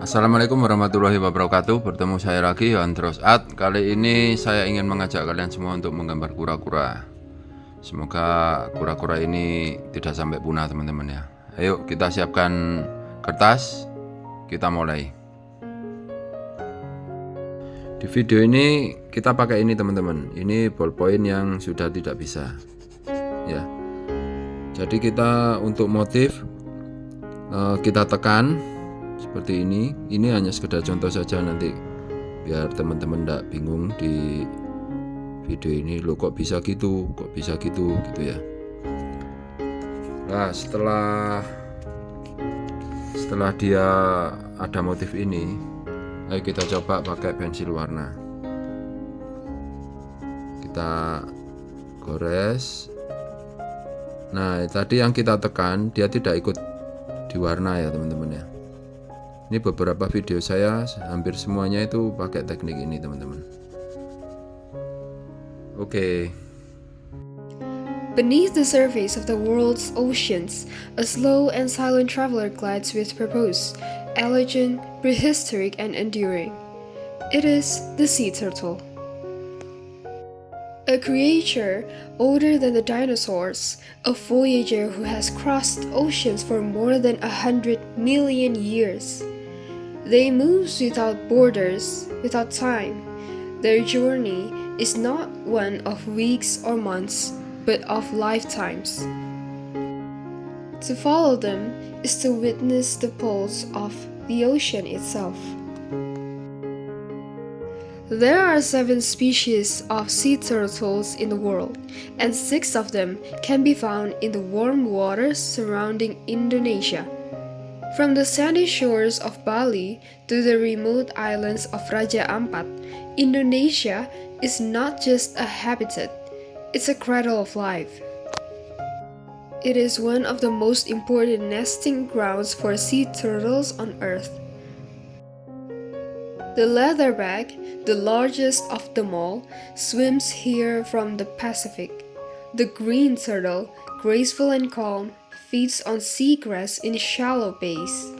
Assalamualaikum warahmatullahi wabarakatuh. Bertemu saya lagi, Yohan. Kali ini saya ingin mengajak kalian semua untuk menggambar kura-kura. Semoga kura-kura ini tidak sampai punah, teman-teman ya. Ayo kita siapkan kertas, kita mulai. Di video ini kita pakai ini, teman-teman. Ini ballpoint yang sudah tidak bisa ya. Jadi kita untuk motif kita tekan seperti ini. Ini hanya sekedar contoh saja, nanti biar teman-teman tidak bingung di video ini, loh kok bisa gitu gitu ya. Nah, setelah dia ada motif ini, ayo kita coba pakai pensil warna. Kita gores. Nah, tadi yang kita tekan dia tidak ikut diwarna ya, teman-teman ya. Ini beberapa video saya hampir semuanya itu pakai teknik ini, teman-teman. Oke. Beneath the surface of the world's oceans, a slow and silent traveler glides with purpose, elegant, prehistoric, and enduring. It is the sea turtle. A creature older than the dinosaurs, a voyager who has crossed oceans for more than 100 million years. They move without borders, without time. Their journey is not one of weeks or months, but of lifetimes. To follow them is to witness the pulse of the ocean itself. There are 7 species of sea turtles in the world, and 6 of them can be found in the warm waters surrounding Indonesia. From the sandy shores of Bali to the remote islands of Raja Ampat, Indonesia is not just a habitat, it's a cradle of life. It is one of the most important nesting grounds for sea turtles on Earth. The leatherback, the largest of them all, swims here from the Pacific. The green turtle, graceful and calm, feeds on seagrass in shallow bays.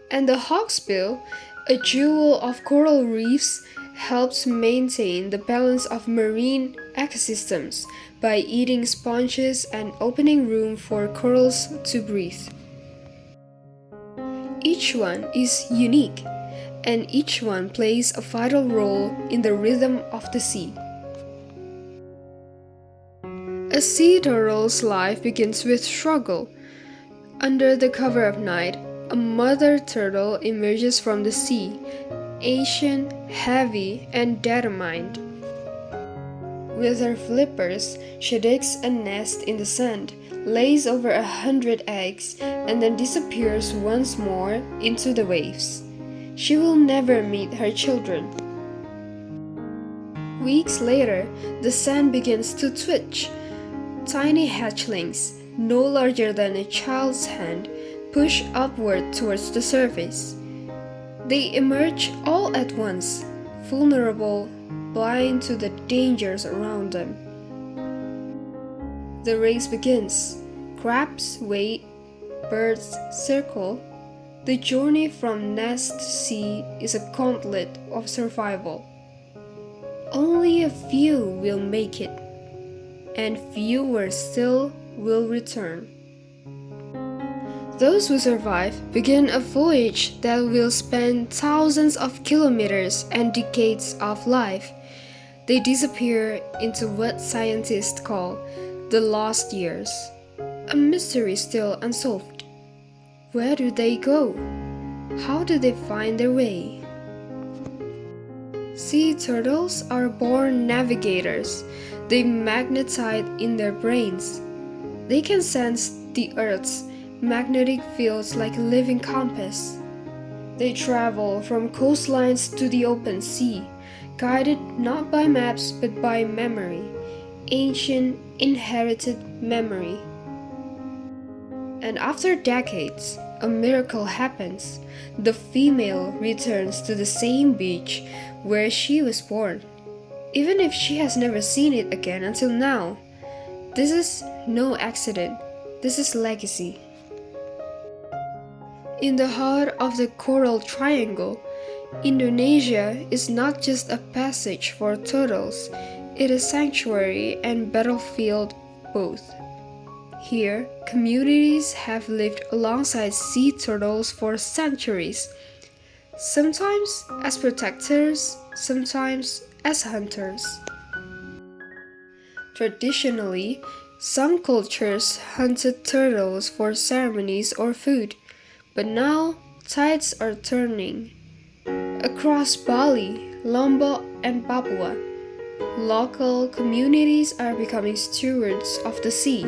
And the hawksbill, a jewel of coral reefs, helps maintain the balance of marine ecosystems by eating sponges and opening room for corals to breathe. Each one is unique, and each one plays a vital role in the rhythm of the sea. A sea turtle's life begins with struggle. Under the cover of night, a mother turtle emerges from the sea, ancient, heavy, and determined. With her flippers, she digs a nest in the sand, lays over 100 eggs, and then disappears once more into the waves. She will never meet her children. Weeks later, the sand begins to twitch. Tiny hatchlings, no larger than a child's hand, push upward towards the surface. They emerge all at once, vulnerable, blind to the dangers around them. The race begins. Crabs wait, birds circle. The journey from nest to sea is a gauntlet of survival. Only a few will make it, and fewer still will return. Those who survive begin a voyage that will span thousands of kilometers and decades of life. They disappear into what scientists call the lost years, a mystery still unsolved. Where do they go? How do they find their way? Sea turtles are born navigators. They magnetize in their brains. They can sense the Earth's magnetic fields like a living compass. They travel from coastlines to the open sea, guided not by maps but by memory, ancient inherited memory. And after decades, a miracle happens. The female returns to the same beach where she was born, even if she has never seen it again until now. This is no accident. This is legacy. In the heart of the Coral Triangle, Indonesia is not just a passage for turtles, it is sanctuary and battlefield both. Here, communities have lived alongside sea turtles for centuries, sometimes as protectors, sometimes as hunters. Traditionally, some cultures hunted turtles for ceremonies or food, but now tides are turning. Across Bali, Lombok, and Papua, local communities are becoming stewards of the sea.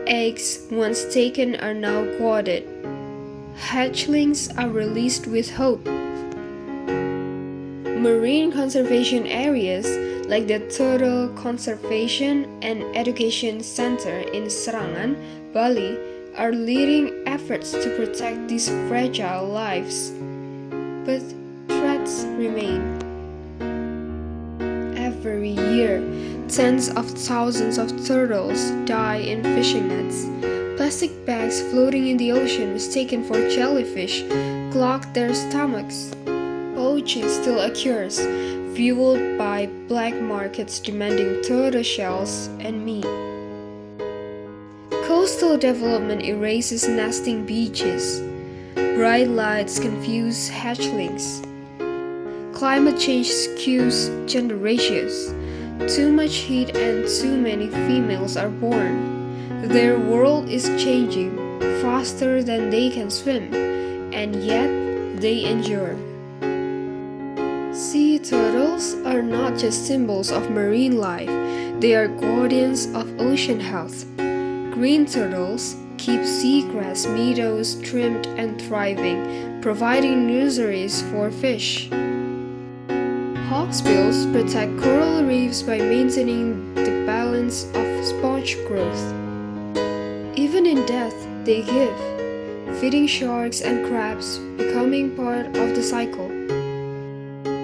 Eggs once taken are now guarded. Hatchlings are released with hope. Marine conservation areas like the Turtle Conservation and Education Center in Serangan, Bali, are leading efforts to protect these fragile lives. But threats remain. Every year, tens of thousands of turtles die in fishing nets. Plastic bags floating in the ocean mistaken for jellyfish clog their stomachs. Poaching still occurs, fueled by black markets demanding turtle shells and meat. Coastal development erases nesting beaches. Bright lights confuse hatchlings. Climate change skews gender ratios. Too much heat and too many females are born. Their world is changing faster than they can swim, and yet they endure. Sea turtles are not just symbols of marine life, they are guardians of ocean health. Green turtles keep seagrass meadows trimmed and thriving, providing nurseries for fish. Hawksbills protect coral reefs by maintaining the balance of sponge growth. Even in death, they give, feeding sharks and crabs, becoming part of the cycle.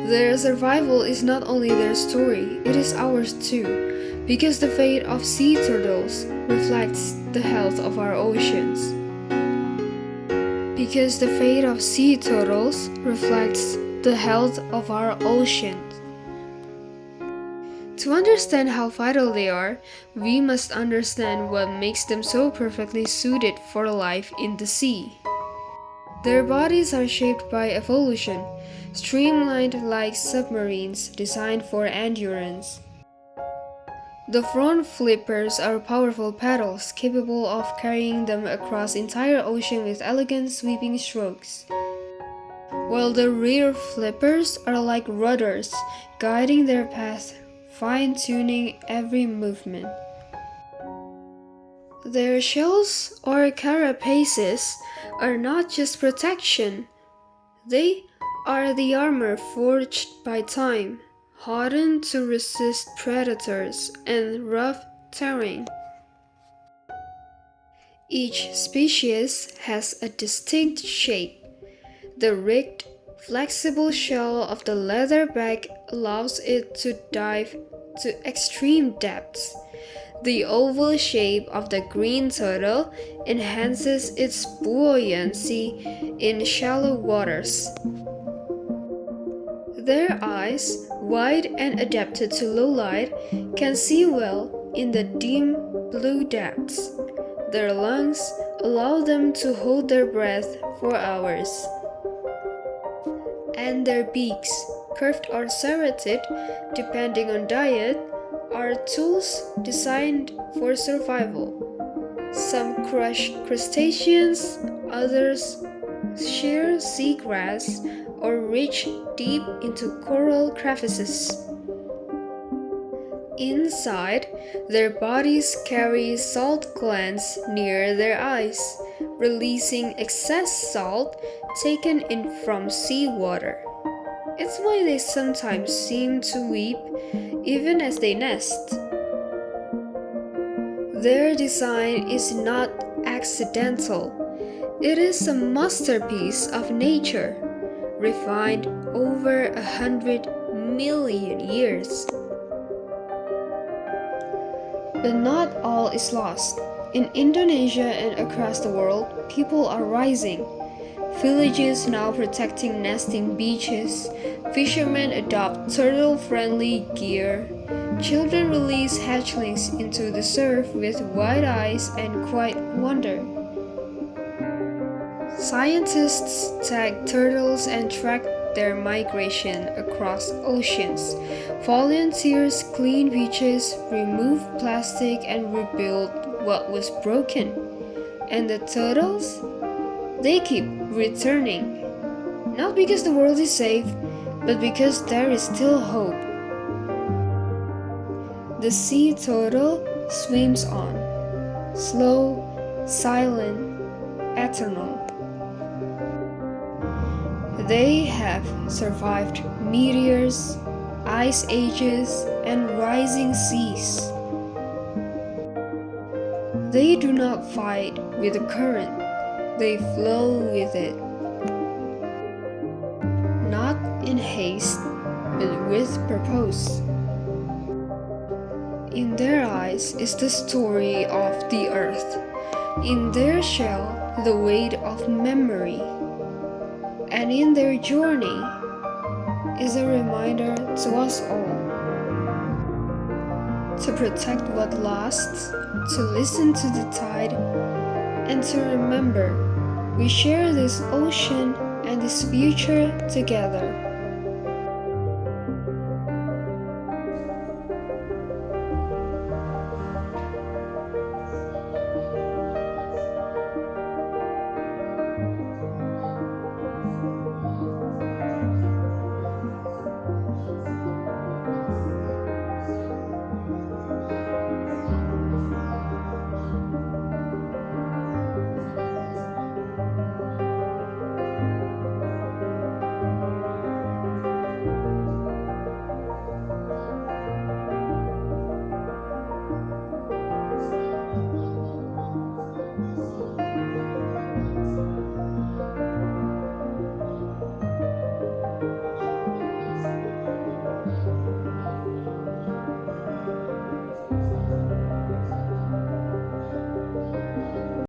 Their survival is not only their story, it is ours too, because the fate of sea turtles reflects the health of our oceans. Because the fate of sea turtles reflects the health of our oceans. To understand how vital they are, we must understand what makes them so perfectly suited for life in the sea. Their bodies are shaped by evolution, streamlined like submarines designed for endurance. The front flippers are powerful paddles capable of carrying them across entire ocean with elegant sweeping strokes, while the rear flippers are like rudders, guiding their path, fine-tuning every movement. Their shells or carapaces are not just protection, they are the armor forged by time, hardened to resist predators and rough terrain. Each species has a distinct shape. The rigged, flexible shell of the leatherback allows it to dive to extreme depths. The oval shape of the green turtle enhances its buoyancy in shallow waters. Their eyes, wide and adapted to low light, can see well in the dim blue depths. Their lungs allow them to hold their breath for hours. And their beaks, curved or serrated, depending on diet, are tools designed for survival. Some crush crustaceans, others shear seagrass, or reach deep into coral crevices. Inside, their bodies carry salt glands near their eyes, releasing excess salt taken in from seawater. It's why they sometimes seem to weep even as they nest. Their design is not accidental. It is a masterpiece of nature, refined over 100 million years. But not all is lost. In Indonesia and across the world, people are rising. Villages now protecting nesting beaches. Fishermen adopt turtle-friendly gear. Children release hatchlings into the surf with wide eyes and quiet wonder. Scientists tag turtles and track their migration across oceans. Volunteers clean beaches, remove plastic, and rebuild what was broken. And the turtles? They keep returning. Not because the world is safe, but because there is still hope. The sea turtle swims on, slow, silent, eternal. They have survived meteors, ice ages, and rising seas. They do not fight with the current, they flow with it. Not in haste, but with purpose. In their eyes is the story of the earth. In their shell, the weight of memory. And in their journey is a reminder to us all to protect what lasts, to listen to the tide, and to remember we share this ocean and this future together.